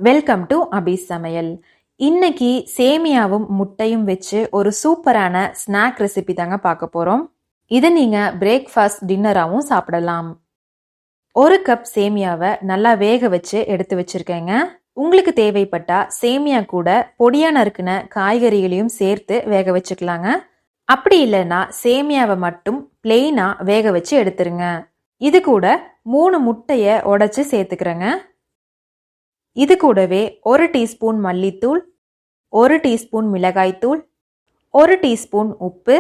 Welcome to அபி சமையல். இன்னைக்கு சேமியாவும் முட்டையும் வச்சு ஒரு சூப்பரான ஸ்நாக் ரெசிபி தாங்க பார்க்க போறோம். இதை நீங்க பிரேக்ஃபாஸ்ட் டின்னராகவும் சாப்பிடலாம். ஒரு கப் சேமியாவை நல்லா வேக வச்சு எடுத்து வச்சிருக்கேங்க. உங்களுக்கு தேவைப்பட்டா சேமியா கூட பொடியா நறுக்குன காய்கறிகளையும் சேர்த்து வேக வச்சுக்கலாங்க. அப்படி இல்லைன்னா சேமியாவை மட்டும் பிளெயினா வேக வச்சு எடுத்துருங்க. இது கூட 3 முட்டையை உடைச்சு சேர்த்துக்கிறேங்க. இது கூடவே 1 டீஸ்பூன் மல்லித்தூள், 1 டீஸ்பூன் மிளகாய்த்தூள், 1 டீஸ்பூன் உப்பு,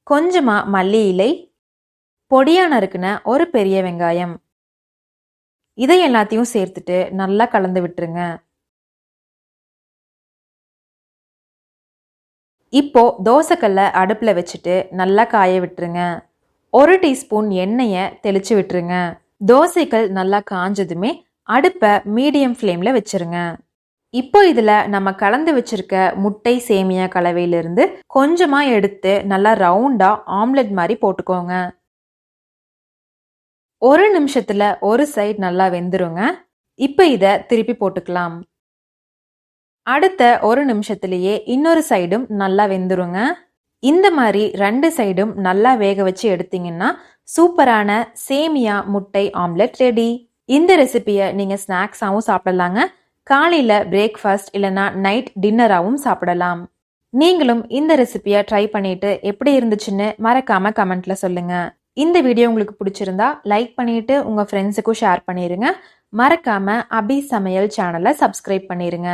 கொஞ்சமா மல்லி இலை, பொடியா நறுக்குன ஒரு பெரிய வெங்காயம், இதை எல்லாத்தையும் சேர்த்துட்டு நல்லா கலந்து விட்டுருங்க. இப்போ தோசைக்கல்ல அடுப்புல வச்சுட்டு நல்லா காய விட்டுருங்க. 1 டீஸ்பூன் எண்ணெயை தெளிச்சு விட்டுருங்க. தோசைக்கல் நல்லா காஞ்சதுமே அடுப்பை மீடியம் ஃப்ளேம்ல வச்சிருங்க. இப்போ இதுல நம்ம கலந்து வச்சிருக்க முட்டை சேமியா கலவையிலிருந்து கொஞ்சமா எடுத்து நல்லா ரவுண்டா ஆம்லெட் மாதிரி போட்டுக்கோங்க. 1 நிமிஷத்துல ஒரு சைடு நல்லா வெந்துருங்க. இப்போ இதை திருப்பி போட்டுக்கலாம். அடுத்த 1 நிமிஷத்திலேயே இன்னொரு சைடும் நல்லா வெந்துருங்க. இந்த மாதிரி 2 சைடும் நல்லா வேக வச்சு எடுத்தீங்கன்னா சூப்பரான சேமியா முட்டை ஆம்லெட் ரெடி. இந்த ரெசிபியை நீங்க ஸ்நாக்ஸாவும் சாப்பிடலாங்க. காலையில பிரேக்ஃபாஸ்ட் இல்லைன்னா நைட் டின்னராகவும் சாப்பிடலாம். நீங்களும் இந்த ரெசிபியை ட்ரை பண்ணிட்டு எப்படி இருந்துச்சுன்னு மறக்காம கமெண்ட்ல சொல்லுங்க. இந்த வீடியோ உங்களுக்கு பிடிச்சிருந்தா லைக் பண்ணிட்டு உங்க ஃப்ரெண்ட்ஸுக்கும் ஷேர் பண்ணிருங்க. மறக்காம அபி சமையல் சேனலை சப்ஸ்கிரைப் பண்ணிருங்க.